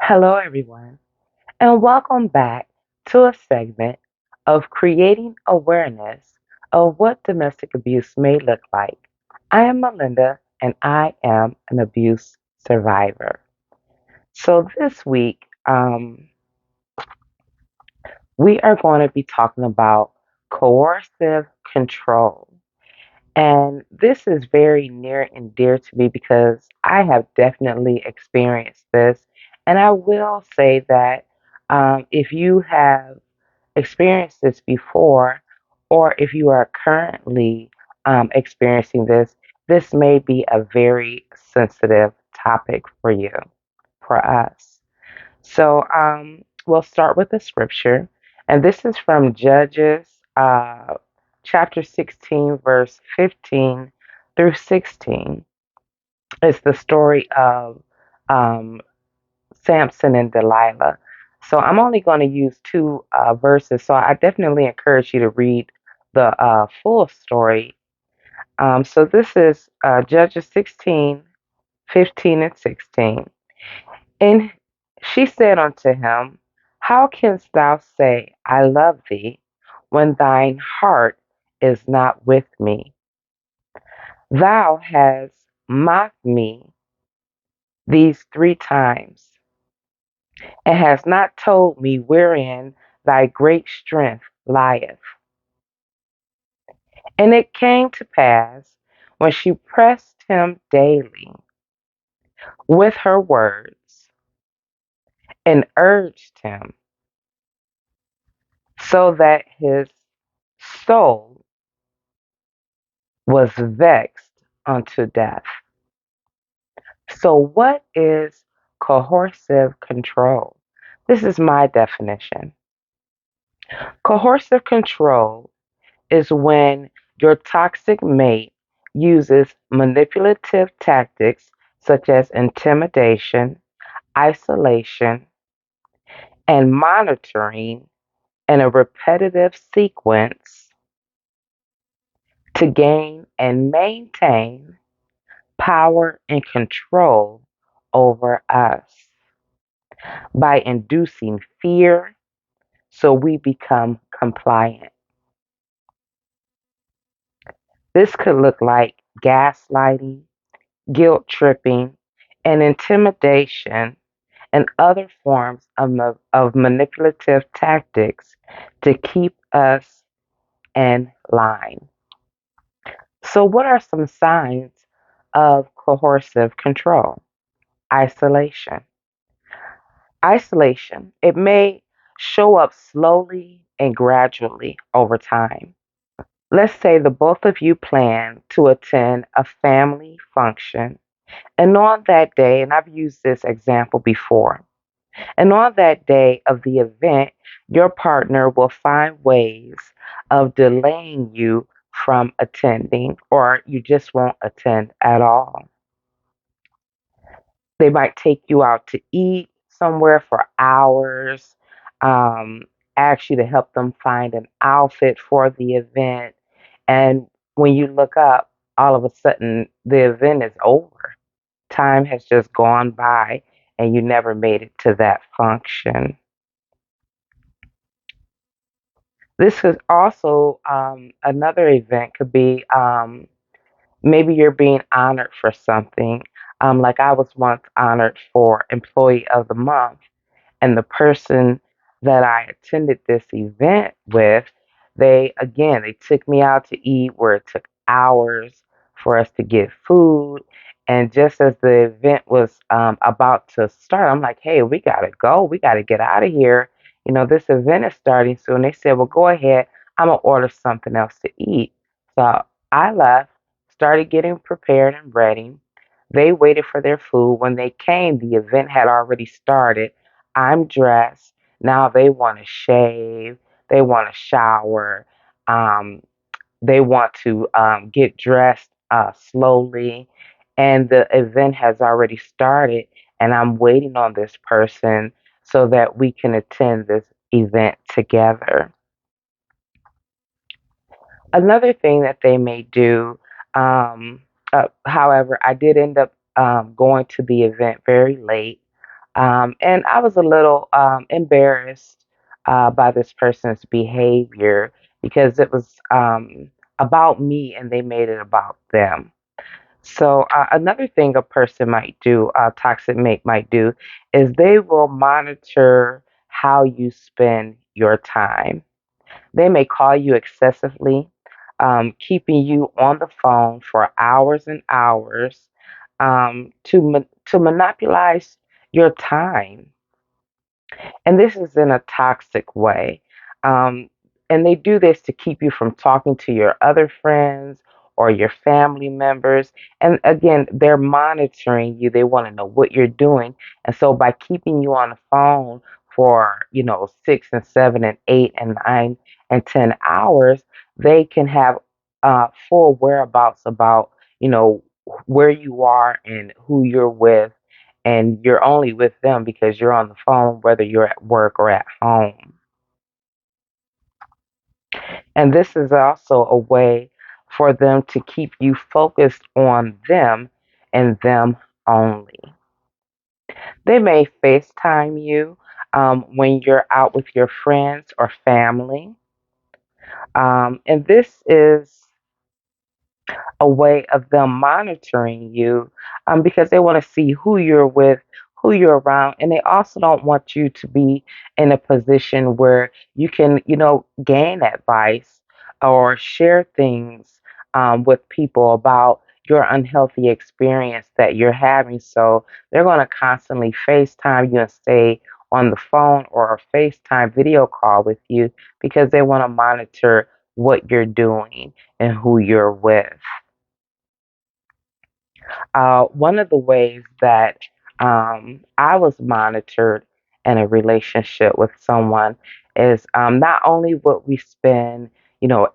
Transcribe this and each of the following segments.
Hello, everyone, and welcome back to a segment of creating awareness of what domestic abuse may look like. I am Melinda, and I am an abuse survivor. So, this week, we are going to be talking about coercive control. And this is very near and dear to me because I have definitely experienced this. And I will say that if you have experienced this before, or if you are currently experiencing this, this may be a very sensitive topic for you, for us. So we'll start with the scripture, and this is from Judges chapter 16, verse 15 through 16. It's the story of um, Samson and Delilah. So I'm only going to use two verses. So I definitely encourage you to read the full story. So this is Judges 16, 15 and 16. And she said unto him, How canst thou say, I love thee, when thine heart is not with me? Thou hast mocked me these 3 times, and hast not told me wherein thy great strength lieth. And it came to pass, when she pressed him daily with her words, and urged him, so that his soul was vexed unto death. So, what is coercive control? This is my definition. Coercive control is when your toxic mate uses manipulative tactics such as intimidation, isolation, and monitoring in a repetitive sequence to gain and maintain power and control over us by inducing fear so we become compliant. This could look like gaslighting, guilt tripping, and intimidation and other forms of manipulative tactics to keep us in line. So, what are some signs of coercive control? Isolation. Isolation, it may show up slowly and gradually over time. Let's say the both of you plan to attend a family function, and on that day, and I've used this example before, and on that day of the event, your partner will find ways of delaying you from attending, or you just won't attend at all. They might take you out to eat somewhere for hours, um, ask you to help them find an outfit for the event. And when you look up, all of a sudden the event is over. Time has just gone by and you never made it to that function. This is also another event, could be maybe you're being honored for something. Like I was once honored for Employee of the Month, and the person that I attended this event with, they took me out to eat where it took hours for us to get food. And just as the event was about to start, I'm like, hey, we got to go. We got to get out of here. This event is starting soon. They said, well, go ahead. I'm going to order something else to eat. So I left, started getting prepared and ready. They waited for their food. When they came, the event had already started. I'm dressed. Now they want to shave. They want to shower. Um, they want to get dressed slowly. And the event has already started. And I'm waiting on this person so that we can attend this event together. Another thing that they may do, however, I did end up going to the event very late. And I was a little embarrassed by this person's behavior because it was about me and they made it about them. So another thing a person might do, toxic mate might do, is they will monitor how you spend your time. They may call you excessively, keeping you on the phone for hours and hours to monopolize your time, and this is in a toxic way. Um, and they do this to keep you from talking to your other friends or your family members. And again, they're monitoring you. They want to know what you're doing. And so by keeping you on the phone for, 6 and 7 and 8 and 9 and 10 hours, they can have full whereabouts about, where you are and who you're with, and you're only with them because you're on the phone, whether you're at work or at home. And this is also a way for them to keep you focused on them and them only. They may FaceTime you when you're out with your friends or family. And this is a way of them monitoring you, because they want to see who you're with, who you're around, and they also don't want you to be in a position where you can, gain advice or share things with people about your unhealthy experience that you're having. So they're going to constantly FaceTime you and stay on the phone or a FaceTime video call with you because they want to monitor what you're doing and who you're with. One of the ways that I was monitored in a relationship with someone is not only would we spend,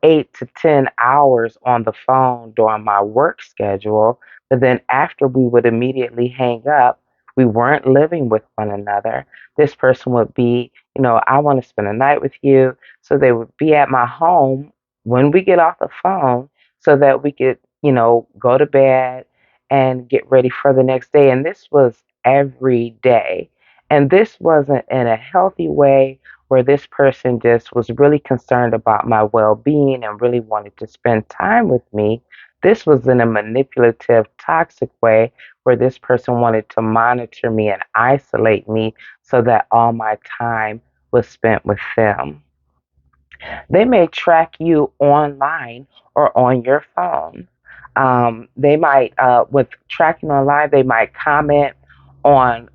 8 to 10 hours on the phone during my work schedule, but then after we would immediately hang up, we weren't living with one another. This person would be, I want to spend a night with you. So they would be at my home when we get off the phone so that we could, go to bed and get ready for the next day. And this was every day. And this wasn't in a healthy way where this person just was really concerned about my well being and really wanted to spend time with me. This was in a manipulative, toxic way where this person wanted to monitor me and isolate me so that all my time was spent with them. They may track you online or on your phone. They might, with tracking online, they might comment on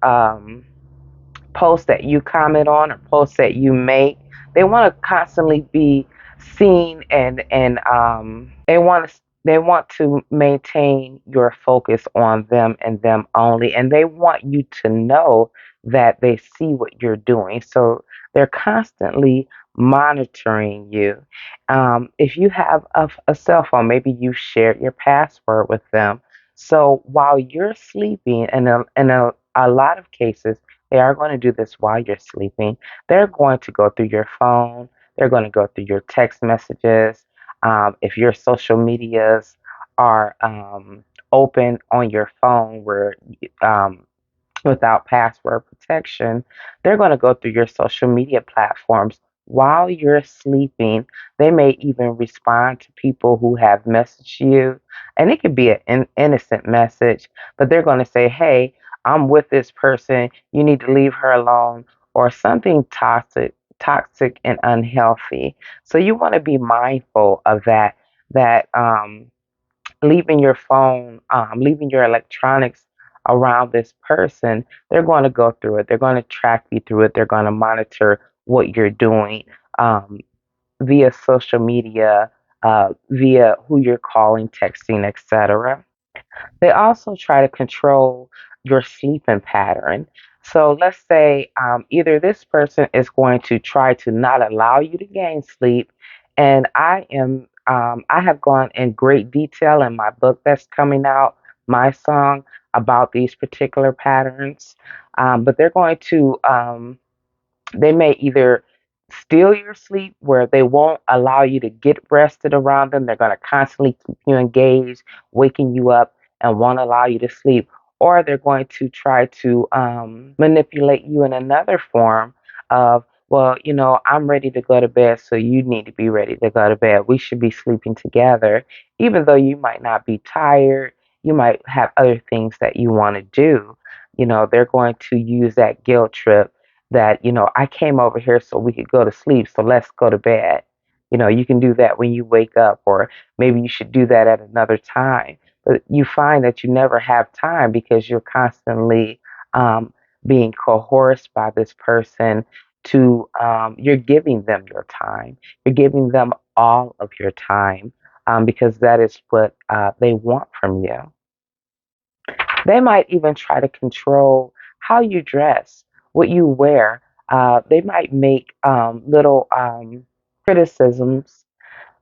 posts that you comment on or posts that you make. They want to constantly be seen, and they want to maintain your focus on them and them only, and they want you to know that they see what you're doing. So they're constantly monitoring you. If you have a cell phone, maybe you shared your password with them. So while you're sleeping, and in a lot of cases, they are going to do this while you're sleeping. They're going to go through your phone. They're going to go through your text messages. If your social medias are open on your phone where um, without password protection, they're going to go through your social media platforms while you're sleeping. They may even respond to people who have messaged you, and it could be an innocent message, but they're going to say, "Hey, I'm with this person. You need to leave her alone," or something toxic and unhealthy. So you want to be mindful of that. That leaving your phone, leaving your electronics around this person, they're going to go through it. They're going to track you through it. They're going to monitor what you're doing um, via social media, via who you're calling, texting, etc. They also try to control your sleeping pattern. So let's say either this person is going to try to not allow you to gain sleep, and I have gone in great detail in my book that's coming out, my song, about these particular patterns. But they're going to they may either steal your sleep where they won't allow you to get rested around them. They're going to constantly keep you engaged, waking you up, and won't allow you to sleep. or they're going to try to manipulate you in another form of, well, I'm ready to go to bed, so you need to be ready to go to bed. We should be sleeping together, even though you might not be tired. You might have other things that you want to do. They're going to use that guilt trip that, I came over here so we could go to sleep, so let's go to bed. You can do that when you wake up, or maybe you should do that at another time. But you find that you never have time because you're constantly um, being coerced by this person to, you're giving them your time. You're giving them all of your time because that is what they want from you. They might even try to control how you dress, what you wear. They might make little criticisms.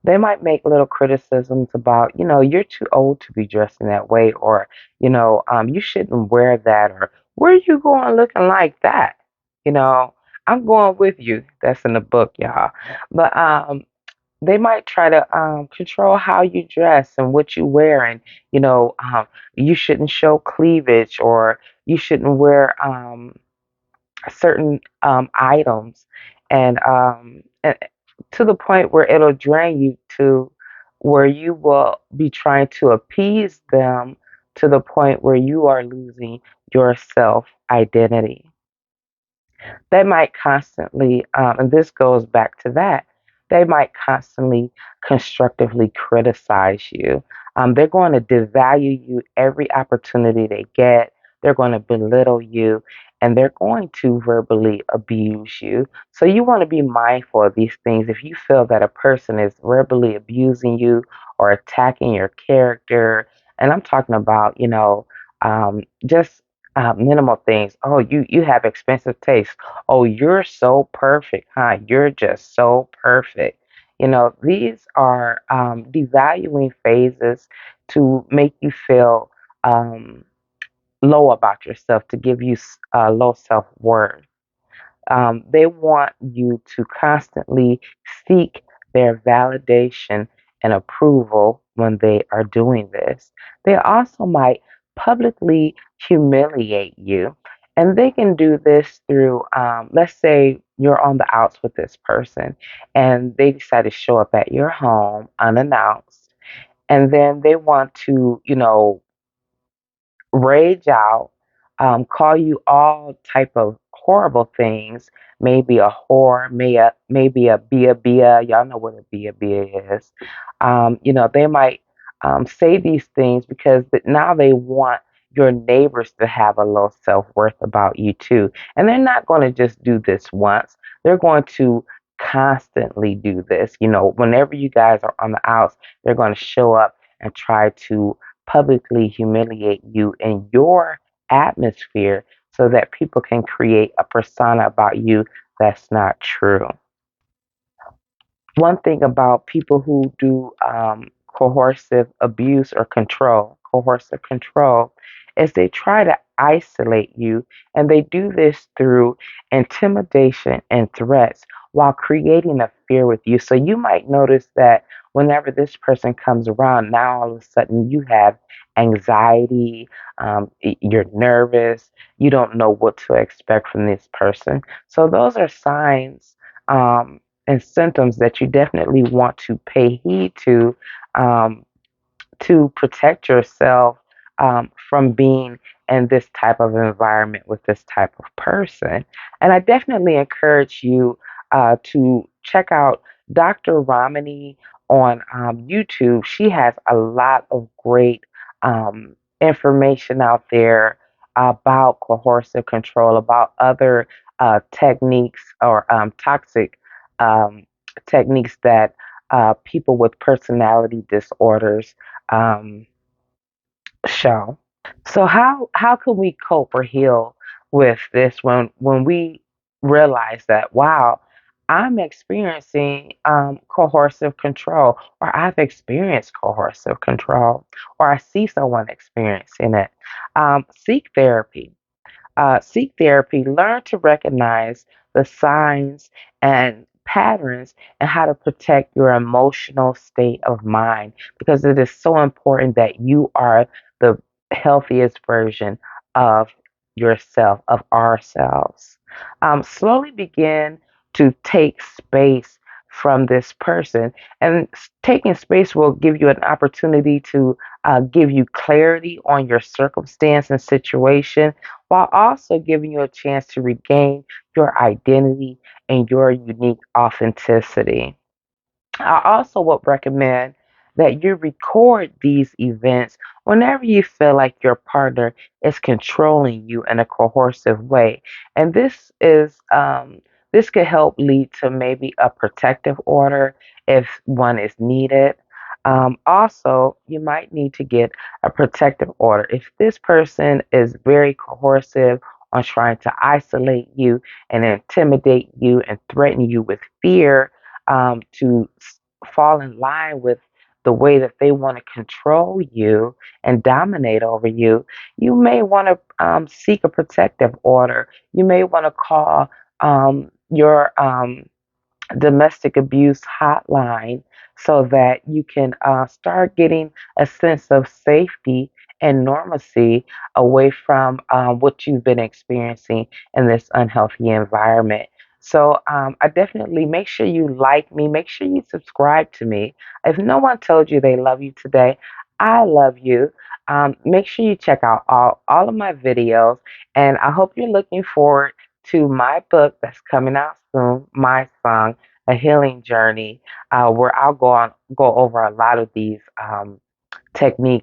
They might make little criticisms about, you're too old to be dressing that way, or, you shouldn't wear that, or where are you going looking like that? You know, I'm going with you. That's in the book, y'all. But they might try to control how you dress and what you wear, and you shouldn't show cleavage, or you shouldn't wear certain items, and to the point where it'll drain you, to where you will be trying to appease them to the point where you are losing your self identity. They might constantly, and this goes back to that, they might constantly constructively criticize you. They're going to devalue you every opportunity they get. They're going to belittle you, and they're going to verbally abuse you. So you want to be mindful of these things. If you feel that a person is verbally abusing you or attacking your character, and I'm talking about, just minimal things. Oh, you have expensive taste. Oh, you're so perfect, huh? You're just so perfect. These are devaluing phases to make you feel low about yourself, to give you low self worth. They want you to constantly seek their validation and approval when they are doing this. They also might publicly humiliate you. And they can do this through, let's say you're on the outs with this person and they decide to show up at your home unannounced. And then they want to, rage out, call you all type of horrible things, maybe a whore, maybe a bia. Y'all know what a bia is. They might say these things because now they want your neighbors to have a low self worth about you too. And they're not going to just do this once. They're going to constantly do this. Whenever you guys are on the outs, they're going to show up and try to publicly humiliate you in your atmosphere so that people can create a persona about you that's not true. One thing about people who do coercive abuse or coercive control, is they try to isolate you, and they do this through intimidation and threats while creating a fear with you. So you might notice that whenever this person comes around, now all of a sudden you have anxiety, you're nervous, you don't know what to expect from this person. So those are signs. And symptoms that you definitely want to pay heed um, to protect yourself from being in this type of environment with this type of person. And I definitely encourage you to check out Dr. Ramani on YouTube. She has a lot of great information out there about coercive control, about other techniques or toxic um, techniques that people with personality disorders um, show. So how can we cope or heal with this when we realize that, wow, I'm experiencing coercive control, or I've experienced coercive control, or I see someone experiencing it? Seek therapy. Seek therapy, learn to recognize the signs and patterns, and how to protect your emotional state of mind, because it is so important that you are the healthiest version of yourself, of ourselves. Slowly begin to take space from this person. And taking space will give you an opportunity to give you clarity on your circumstance and situation, while also giving you a chance to regain your identity and your unique authenticity. I also would recommend that you record these events whenever you feel like your partner is controlling you in a coercive way. And this could help lead to maybe a protective order if one is needed. Also, you might need to get a protective order if this person is very coercive on trying to isolate you and intimidate you and threaten you with fear, to fall in line with the way that they want to control you and dominate over you. You may want to seek a protective order. You may want to call your domestic abuse hotline so that you can start getting a sense of safety and normalcy away from what you've been experiencing in this unhealthy environment. So I definitely make sure you like me, make sure you subscribe to me. If no one told you they love you today, I love you. Make sure you check out all of my videos, and I hope you're looking forward to my book that's coming out soon, My Song, A Healing Journey, where I'll go over a lot of these techniques